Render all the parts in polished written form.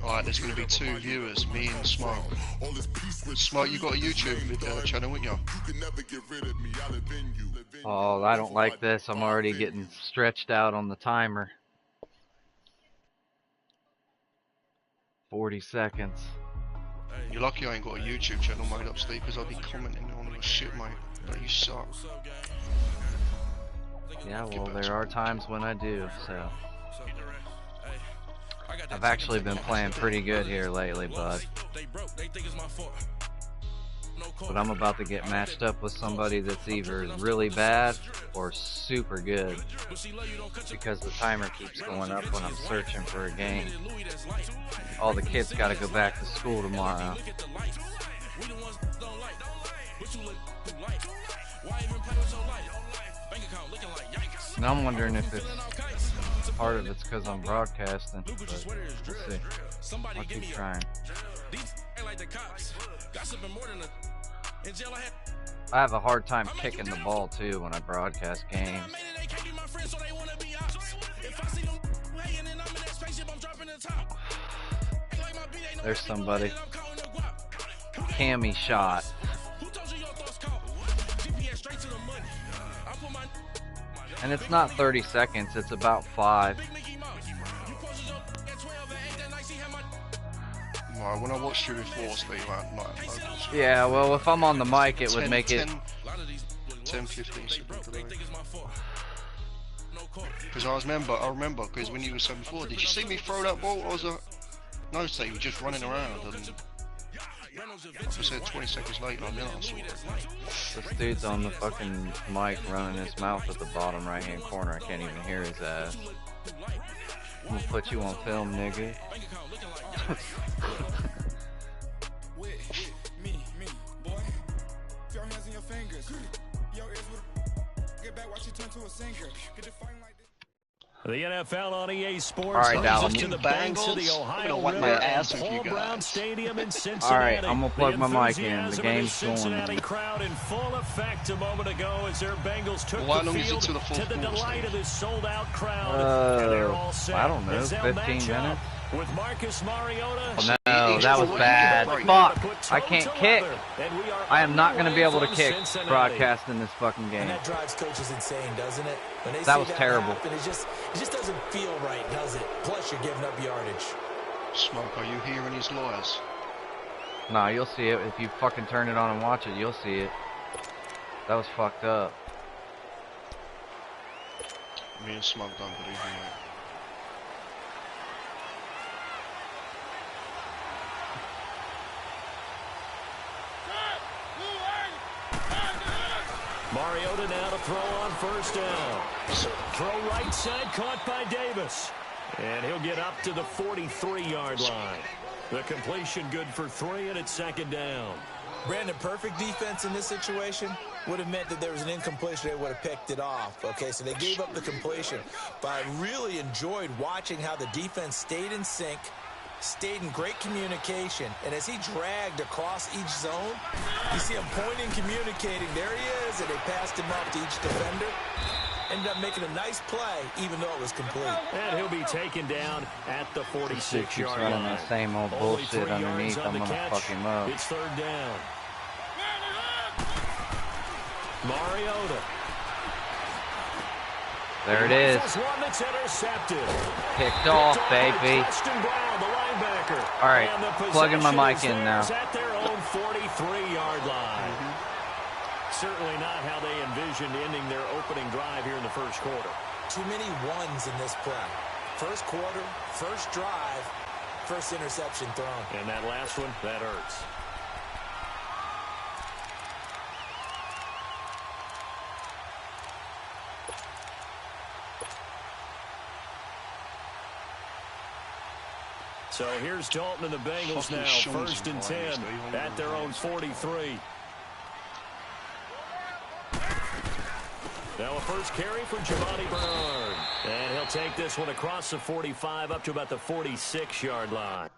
Alright, there's going to be 2 viewers, me and Smart. Smart, you got a YouTube channel, wouldn't you? Oh, I don't like this. I'm already getting stretched out on the timer. 40 seconds. You're lucky I ain't got a YouTube channel made up, Steve, because I'd be commenting on your shit, mate. But you suck. Yeah, well, there are times when I do, so. I've actually been playing pretty good here lately, bud. But I'm about to get matched up with somebody that's either really bad or super good, because the timer keeps going up when I'm searching for a game. All the kids gotta go back to school tomorrow. And I'm wondering if it's part of it's because I'm broadcasting, but we'll see. I'll keep trying. I have a hard time kicking the ball too when I broadcast games. There's somebody. Cammy shot. And it's not 30 seconds, it's about 5. Well, when I watched you before, Steve, yeah, well, if I'm on the mic, it would make it 10, 15 seconds delay. Because I remember, because when you were saying before, did you see me throw that ball? I was like, no, Steve, you're just running around. And like I said, 20 seconds later, I saw it. This dude's on the fucking mic running his mouth at the bottom right hand corner. I can't even hear his ass. I'm gonna put you on film, nigga. The NFL on EA Sports. All right, Dallas. To the banks of the Ohio River, Paul Brown Stadium in Cincinnati. All right, I'm gonna plug my mic in. The game's Cincinnati going. crowd in full effect a moment ago as their Bengals took the field to the delight of this sold-out crowd. And they're all set. I don't know, 15 minutes. With Marcus Mariota. Oh, no, that was bad. Fuck! I can't kick. I am not going to be able to kick broadcasting this fucking game. And that drives coaches insane, doesn't it? When they that was terrible. Happen, it just doesn't feel right, does it? Plus, you're giving up yardage. Smoke, are you hearing his lawyers? Nah, you'll see it. If you fucking turn it on and watch it, you'll see it. That was fucked up. Me and Smoke don't believe me. Mariota now to throw on first down. Throw right side, caught by Davis. And he'll get up to the 43-yard line. The completion good for 3, and it's second down. Brandon, perfect defense in this situation would have meant that there was an incompletion. They would have picked it off. Okay, so they gave up the completion. But I really enjoyed watching how the defense stayed in sync, stayed in great communication, and as he dragged across each zone, you see him pointing, communicating. There he is, and they passed him up to each defender. Ended up making a nice play, even though it was complete. And he'll be taken down at the 46-yard line. Running the same old bullshit underneath. I'm gonna fuck him up. It's third down. Mariota. There it is. One that's intercepted. Picked off, baby. All right, plugging my mic in now. At their own 43-yard line. Certainly not how they envisioned ending their opening drive here in the first quarter. Too many ones in this play. First quarter, first drive, first interception thrown. And that last one, that hurts. So here's Dalton and the Bengals now, first and 10 at their own 43. Now a first carry for Giovanni Bernard. And he'll take this one across the 45 up to about the 46-yard line.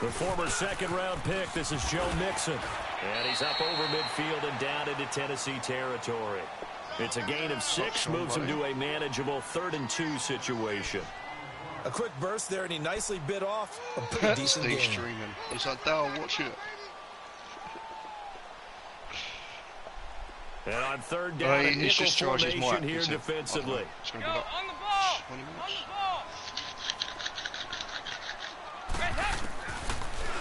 The former second-round pick, this is Joe Mixon. And he's up over midfield and down into Tennessee territory. It's a gain of 6, moves him to a manageable 3rd-and-2 situation. A quick burst there, and he nicely bit off a pretty decent game. Steve's streaming. He's like, Dale, watch it. And on 3rd down, a nickel formation here defensively. It's going to be about 20 minutes.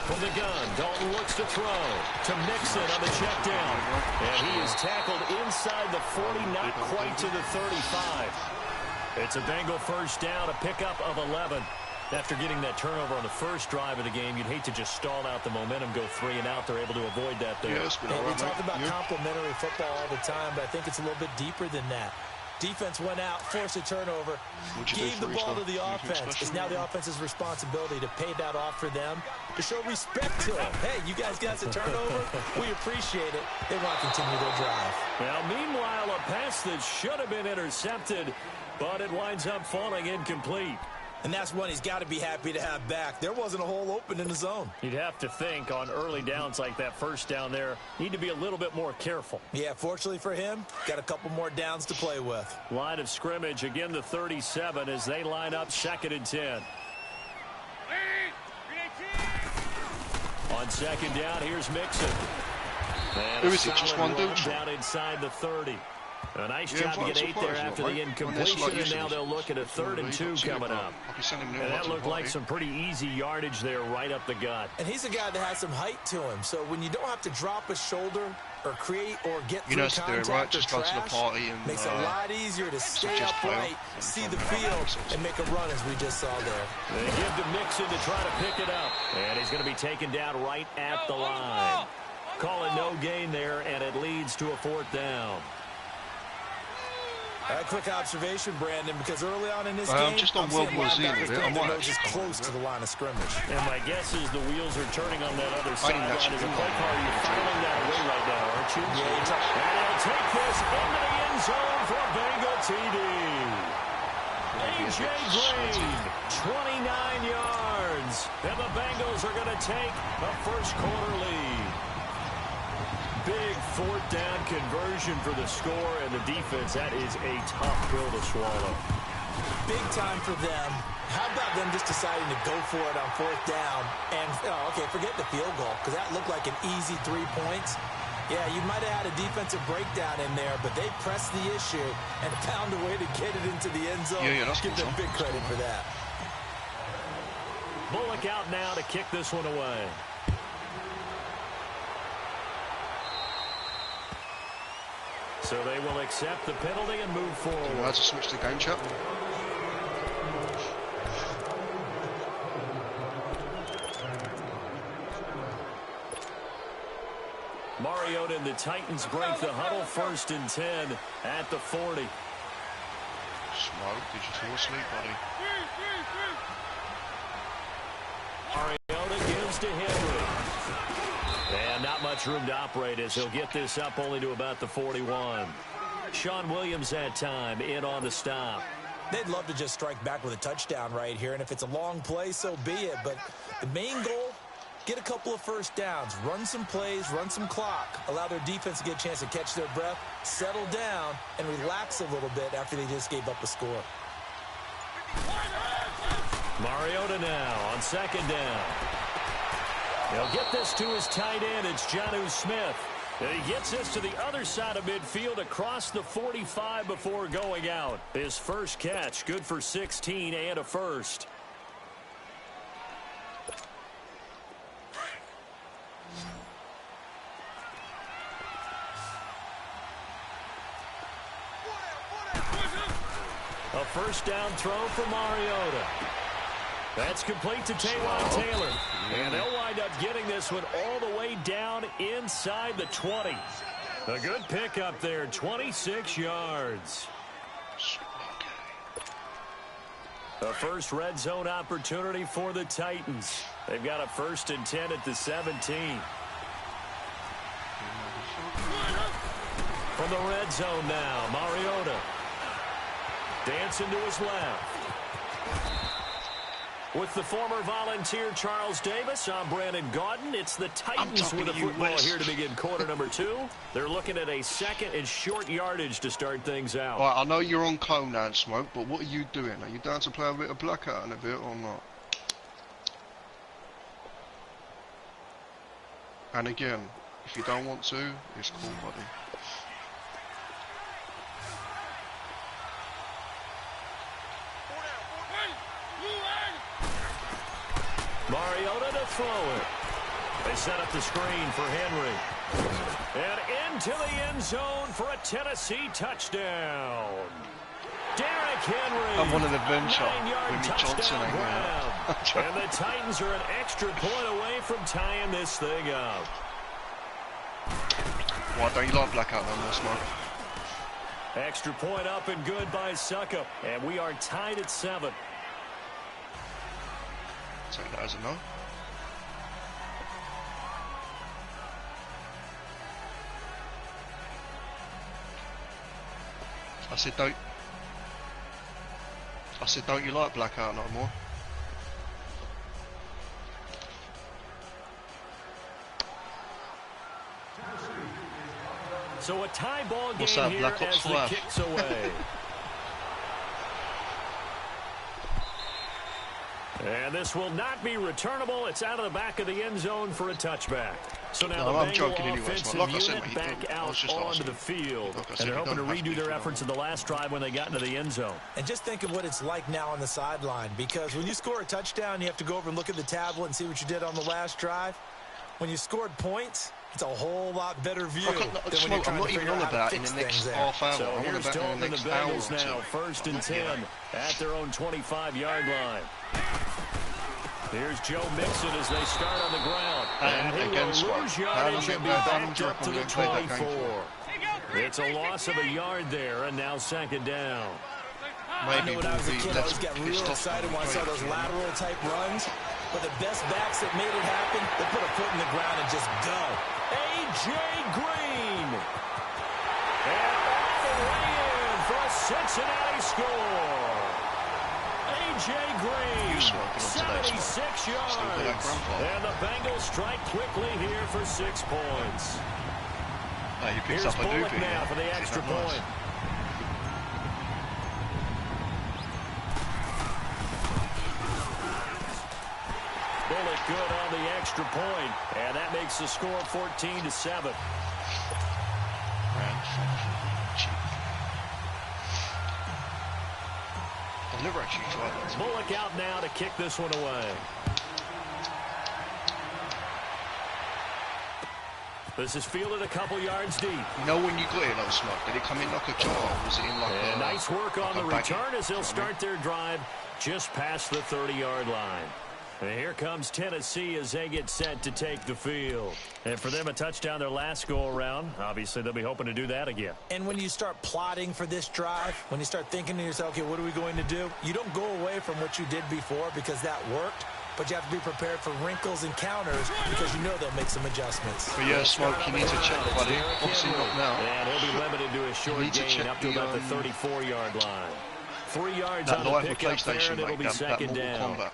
From the gun, Dalton looks to throw to Mixon on the check down. And he is tackled inside the 40, not quite to the 35. It's a Bengal first down, a pickup of 11. After getting that turnover on the first drive of the game, you'd hate to just stall out the momentum, go 3 and out. They're able to avoid that there. We talk about complementary football all the time, but I think it's a little bit deeper than that. Defense went out, forced a turnover, gave the ball to the offense. It's now the offense's responsibility to pay that off for them, to show respect to them. Hey, you guys got the turnover. We appreciate it. They want to continue their drive. Now, meanwhile, a pass that should have been intercepted, but it winds up falling incomplete. And that's one he's got to be happy to have back. There wasn't a hole open in the zone. You'd have to think on early downs like that first down there, need to be a little bit more careful. Yeah, fortunately for him, got a couple more downs to play with. Line of scrimmage, again the 37 as they line up 2nd and 10. On 2nd down, here's Mixon. And who is it? Just one dude? Down inside the 30. A nice job to get 8 there after the incompletion, and now they'll look at a 3rd and 2 coming up. And that looked like some pretty easy yardage there right up the gut. And he's a guy that has some height to him, so when you don't have to drop a shoulder or create or get through contact or trash, makes it a lot easier to stay upright, see the field, and make a run as we just saw there. They give to Mixon to try to pick it up, and he's going to be taken down right at the line. Calling no gain there, and it leads to a 4th down. All right, quick observation, Brandon, because early on in this game, just on World War Z, I'm just close to the line of scrimmage. And my guess is the wheels are turning on that other sideline as a play call. You're filing that away right now, aren't you? Yeah, and he'll take this into the end zone for a Bengal TD. A.J. Green, 29 yards. And the Bengals are going to take a first-quarter lead. Big 4th down conversion for the score, and the defense, that is a tough pill to swallow. Big time for them. How about them just deciding to go for it on 4th down? And, okay, forget the field goal, because that looked like an easy 3 points. Yeah, you might have had a defensive breakdown in there, but they pressed the issue and found a way to get it into the end zone. Give them big credit for that. Bullock out now to kick this one away. So they will accept the penalty and move forward. That's a switch to game chat. Mariota and the Titans break the huddle, 1st and 10 at the 40. Smoke, did you fall asleep, buddy? Mariota gives to Henry. And not much room to operate as he'll get this up only to about the 41. Sean Williams that time in on the stop. They'd love to just strike back with a touchdown right here, and if it's a long play, so be it. But the main goal, get a couple of first downs, run some plays, run some clock, allow their defense to get a chance to catch their breath, settle down, and relax a little bit after they just gave up a score. Mariota now on 2nd down. He'll get this to his tight end. It's Jonnu Smith. And he gets this to the other side of midfield across the 45 before going out. His first catch, good for 16 and a first. A first down throw for Mariota. That's complete to Taywan Taylor. And they'll wind up getting this one all the way down inside the 20. A good pickup there, 26 yards. The first red zone opportunity for the Titans. They've got a 1st and 10 at the 17. From the red zone now, Mariota. Dancing to his left. With the former Volunteer Charles Davis, I'm Brandon Gaudin. It's the Titans with the football here to begin quarter number 2. They're looking at a second and short yardage to start things out. Right, I know you're on cone now, Smoke, but what are you doing? Are you down to play a bit of blackout in a bit or not? And again, if you don't want to, it's cool, buddy. Mariota to throw it. They set up the screen for Henry. And into the end zone for a Tennessee touchdown. Derrick Henry. I'm one of the bench shot with me Johnson grab. And the Titans are an extra point away from tying this thing up. Why don't you like blackout no more, Smoke? Extra point up and good by Suckup. And we are tied at 7. Take that as a no. I said don't you like blackout no more? So a tie ball game What's that, here Black Ops as the 5? kick's away. And this will not be returnable. It's out of the back of the end zone for a touchback. So now the Bengal offensive unit back out onto the field. And they're hoping to redo their efforts in the last drive when they got into the end zone. And just think of what it's like now on the sideline, because when you score a touchdown, you have to go over and look at the tablet and see what you did on the last drive. When you scored points, it's a whole lot better view than when you're trying to figure out how to fix things there. So here's Dalton and the Bengals now, 1st and 10 at their own 25-yard line. Here's Joe Mixon as they start on the ground. And he will lose yardage and be backed up to the 24. It's a loss of a yard there, and now 2nd down. I know when I was a kid, I always got real excited when I saw those lateral-type runs. But the best backs that made it happen, they put a foot in the ground and just go. A.J. Green. And off the way in for a Cincinnati score. A.J. Green, 76 yards. And the Bengals strike quickly here for 6 points. Here's Bullock now for the extra point. Bullock good on the extra point, and that makes the score 14-7. I've never actually tried that. Bullock out now to kick this one away. This is fielded a couple yards deep. You know when you got it, though, Smoke, did it come in like a jar, or was it in like a... Nice work on the return as they'll start their drive just past the 30-yard line. And here comes Tennessee as they get set to take the field. And for them, a touchdown their last go-around. Obviously, they'll be hoping to do that again. And when you start plotting for this drive, when you start thinking to yourself, okay, what are we going to do? You don't go away from what you did before because that worked. But you have to be prepared for wrinkles and counters because you know they'll make some adjustments. But yeah, Smoke, you need to check, buddy. Obviously not now. And he'll be limited to a short gain up to about the 34-yard line. 3 yards on the pickup there, and it'll be 2nd down.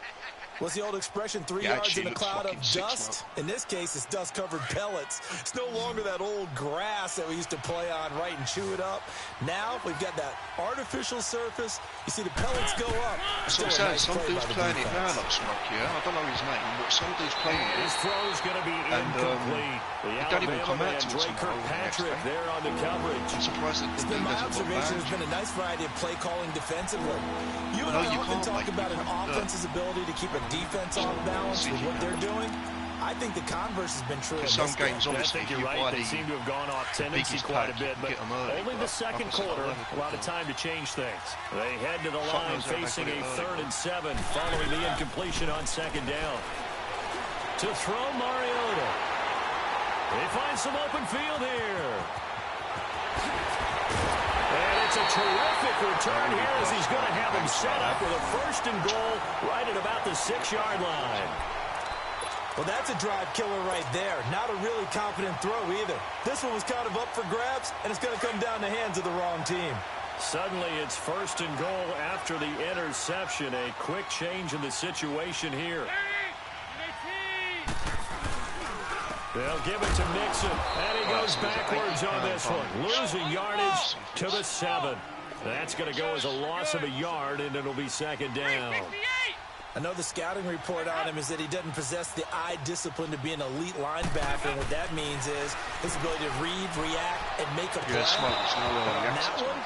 What's the old expression, 3 yards in a cloud of dust? In this case, it's dust-covered pellets. It's no longer that old grass that we used to play on, right, and chew it up. Now, we've got that artificial surface. You see the pellets go up. So I'm saying, some dude's playing it now, like Smoke, yeah? I don't know his name, but some dude's playing it. His throw's going to be incomplete. He don't even come out to Drake Kirkpatrick there on the coverage. I'm surprised that the my observation has been a nice variety of play calling defensively. You and I often talk about an offense's ability to keep a defense off balance with what they're doing. I think the converse has been true in some this games, game. obviously, I think you're right. They seem to have gone off tendency quite a bit, but only the 2nd quarter, a lot of time to change things. They head to the line facing a 3rd and 7 following the incompletion on 2nd down. To throw Mariota. They find some open field here. And it's a terrific return here as he's going to have him set up with a 1st and goal right at about the 6-yard line. Well, that's a drive killer right there. Not a really confident throw either. This one was kind of up for grabs, and it's going to come down the hands of the wrong team. Suddenly it's 1st and goal after the interception. A quick change in the situation here. They'll give it to Mixon, and he goes backwards on this one, losing yardage to the 7. That's going to go as a loss of a yard, and it'll be 2nd down. I know the scouting report on him is that he doesn't possess the eye discipline to be an elite linebacker, and what that means is his ability to read, react, and make a play. On that one,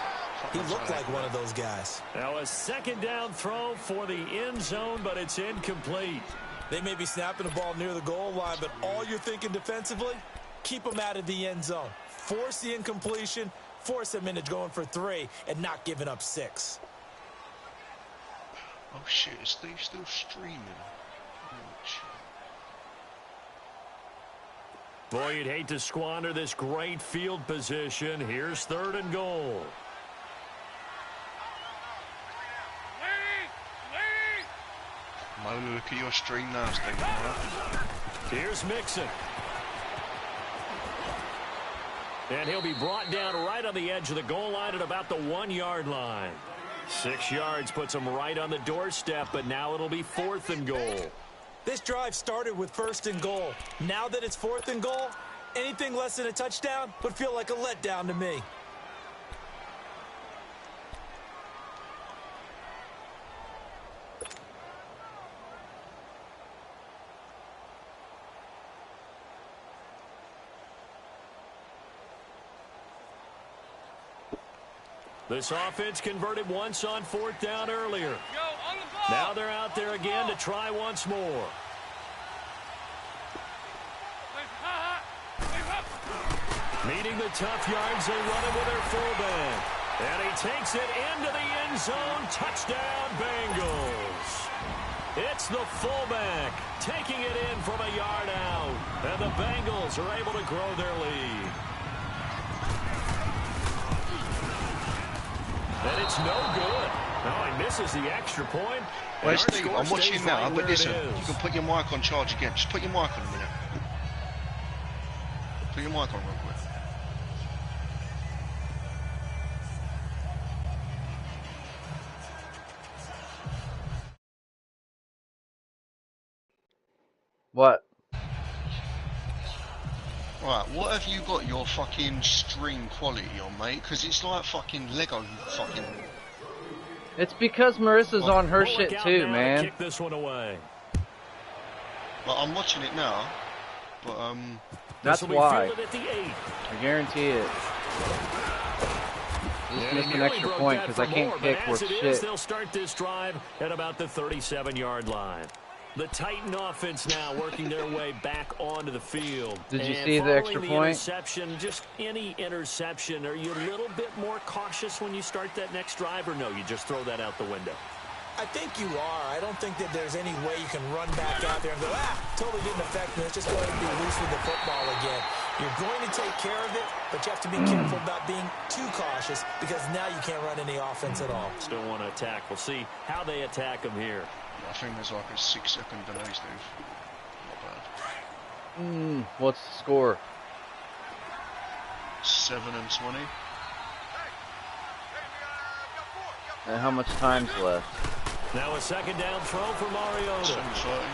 he looked like one of those guys. Now a 2nd down throw for the end zone, but it's incomplete. They may be snapping the ball near the goal line, but all you're thinking defensively, keep them out of the end zone. Force the incompletion, force them into going for 3, and not giving up 6. Oh shit, is Steve still streaming? Boy, you'd hate to squander this great field position. Here's 3rd and goal. Mona, look at your stream now, Steve. Here's Mixon. And he'll be brought down right on the edge of the goal line at about the 1-yard line. 6 yards puts him right on the doorstep, but now it'll be 4th and goal. This drive started with 1st and goal. Now that it's 4th and goal, anything less than a touchdown would feel like a letdown to me. This offense converted once on 4th down earlier. Now they're out there again to try once more. Meeting the tough yards, they run it with their fullback. And he takes it into the end zone. Touchdown, Bengals. It's the fullback taking it in from a yard out. And the Bengals are able to grow their lead. And it's no good. No, he misses the extra point. Well, Steve, I'm watching now, but listen, you can put your mic on charge again. Just put your mic on a minute. Put your mic on real quick. What? Right, what have you got your fucking stream quality on, mate? Because it's like fucking Lego fucking... It's because Marissa's on her shit too, man. Kick this one away. Well, I'm watching it now, but That's why. I guarantee it. Just missed an extra point because I can't kick worth shit. They'll start this drive at about the 37-yard line. The Titan offense now working their way back onto the field. Did you see the extra point? Interception, just any interception, are you a little bit more cautious when you start that next drive, or no, you just throw that out the window? I think you are. I don't think that there's any way you can run back out there and go, totally didn't affect me. Let's just go ahead and be loose with the football again. You're going to take care of it, but you have to be careful about being too cautious because now you can't run any offense at all. Still want to attack. We'll see how they attack them here. I think there's like a 6-second delay, Steve. Not bad. What's the score? 7-20. And how much time's left? Now a second down throw for Mariota. 7:30.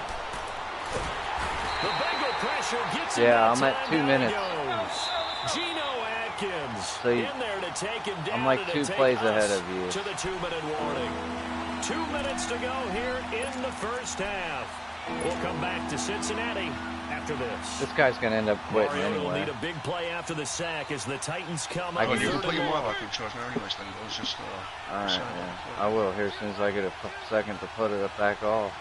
The Bengal pressure gets him. Yeah, I'm at 2 minutes. Geno Atkins So in there to take him down. I'm like 2 plays ahead of you. To the 2-minute warning. 2 minutes to go here in the first half. We'll come back to Cincinnati after this. This guy's going to end up quitting Mariota will anyway. need a big play after the sack as the Titans come I on. You can third put your and mic long. back in charge now anyway, Steve. I was just... Alright, saying yeah. that. I will here as soon as I get a second to put it back off.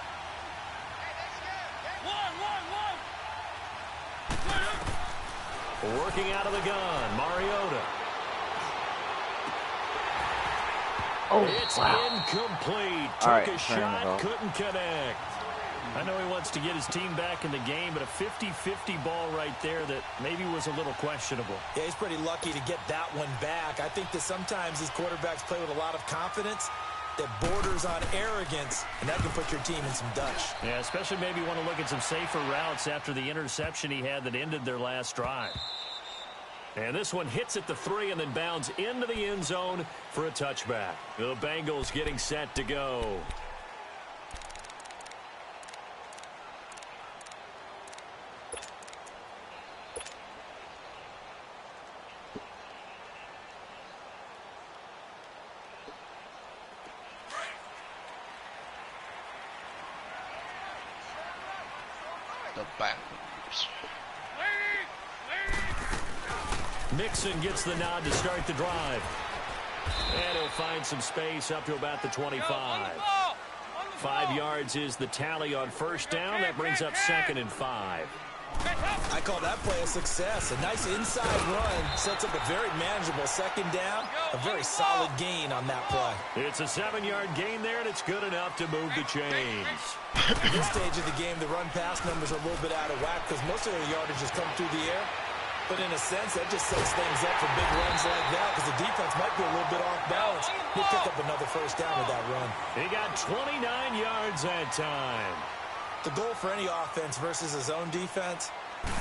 Working out of the gun, Mariota. It's incomplete. Took a shot, couldn't connect. I know he wants to get his team back in the game, but a 50-50 ball right there that maybe was a little questionable. Yeah, he's pretty lucky to get that one back. I think that sometimes these quarterbacks play with a lot of confidence that borders on arrogance, and that can put your team in some Dutch. Yeah, especially maybe want to look at some safer routes after the interception he had that ended their last drive. And this one hits at the 3 and then bounds into the end zone for a touchback. The Bengals getting set to go. The backwards. Mixon gets the nod to start the drive. And he'll find some space up to about the 25. 5 yards is the tally on first down. That brings up 2nd and 5. I call that play a success. A nice inside run sets up a very manageable 2nd down. A very solid gain on that play. It's a 7-yard gain there, and it's good enough to move the chains. At this stage of the game, the run-pass numbers are a little bit out of whack because most of their yardage has come through the air. But in a sense, that just sets things up for big runs like that because the defense might be a little bit off balance. He'll pick up another first down with that run. He got 29 yards that time. The goal for any offense versus his own defense,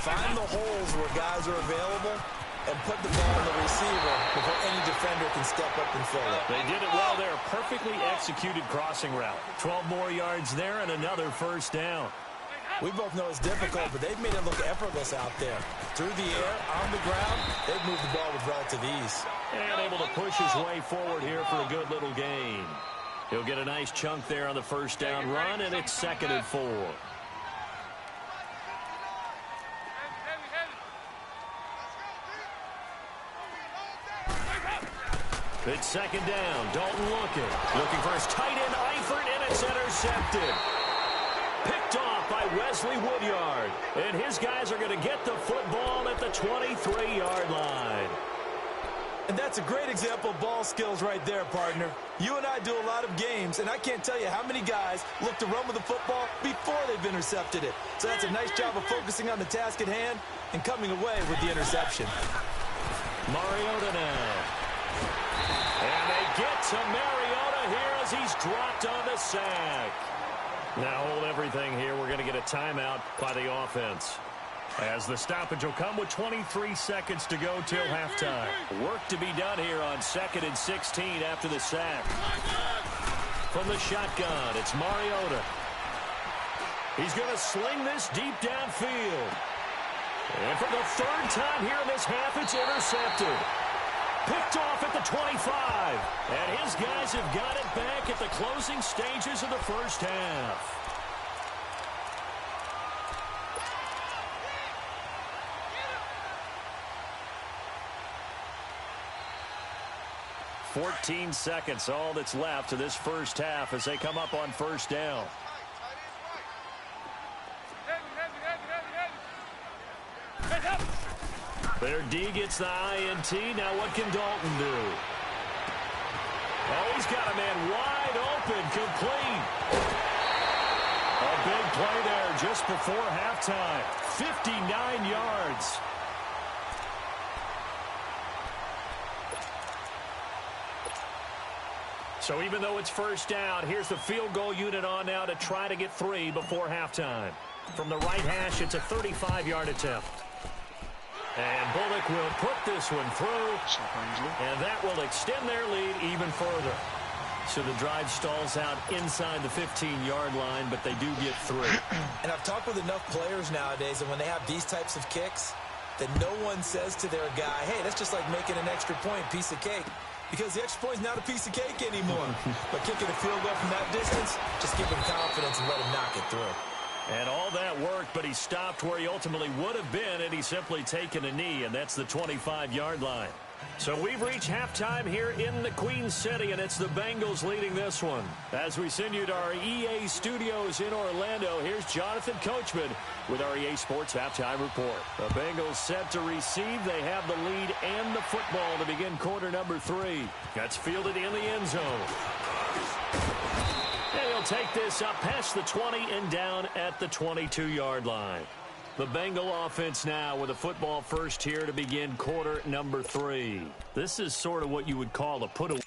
find the holes where guys are available and put the ball in the receiver before any defender can step up and fill it. They did it well there. Perfectly executed crossing route. 12 more yards there and another first down. We both know it's difficult, but they've made it look effortless out there. Through the air, on the ground, they've moved the ball with relative ease. And able to push his way forward here for a good little gain. He'll get a nice chunk there on the first down run, and it's 2nd and 4. It's 2nd down. Dalton looking for his tight end, Eifert, and it's intercepted. Picked off by Wesley Woodyard. And his guys are going to get the football at the 23-yard line. And that's a great example of ball skills right there, partner. You and I do a lot of games, and I can't tell you how many guys look to run with the football before they've intercepted it. So that's a nice job of focusing on the task at hand and coming away with the interception. Mariota now. And they get to Mariota here as he's dropped on the sack. Now hold everything here. We're going to get a timeout by the offense. As the stoppage will come with 23 seconds to go till halftime. Work to be done here on 2nd and 16 after the sack. From the shotgun, it's Mariota. He's going to sling this deep downfield. And for the 3rd time here in this half, it's intercepted. Picked off at the 25. And his guys have got it back at the closing stages of the first half. "14 seconds, all that's left to this first half as they come up on first down. Their D gets the INT. Now what can Dalton do? Oh, he's got a man wide open, complete. A big play there just before halftime. 59 yards. So even though it's first down, here's the field goal unit on now to try to get 3 before halftime. From the right hash, it's a 35-yard attempt. And Bullock will put this one through, and that will extend their lead even further. So the drive stalls out inside the 15-yard line, but they do get 3. And I've talked with enough players nowadays, and when they have these types of kicks, that no one says to their guy, hey, that's just like making an extra point, piece of cake. Because the extra point is not a piece of cake anymore. But kicking a field goal from that distance, just give him confidence and let him knock it through. And all that worked, but he stopped where he ultimately would have been, and he's simply taken a knee, and that's the 25-yard line. So we've reached halftime here in the Queen City, and it's the Bengals leading this one. As we send you to our EA studios in Orlando, here's Jonathan Coachman with our EA Sports Halftime Report. The Bengals set to receive. They have the lead and the football to begin quarter number 3. That's fielded in the end zone. And he'll take this up past the 20 and down at the 22-yard line. The Bengal offense now with a football first here to begin quarter number 3. This is sort of what you would call a put-away.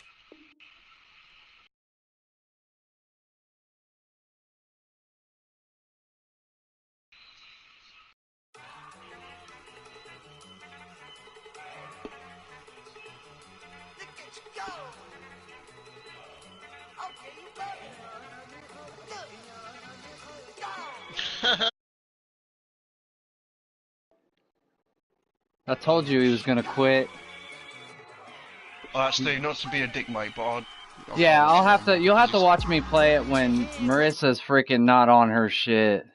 I told you he was gonna quit. Steve, not to be a dick, mate, but Yeah, I'll have to. You'll have to watch me play it when Marissa's freaking not on her shit.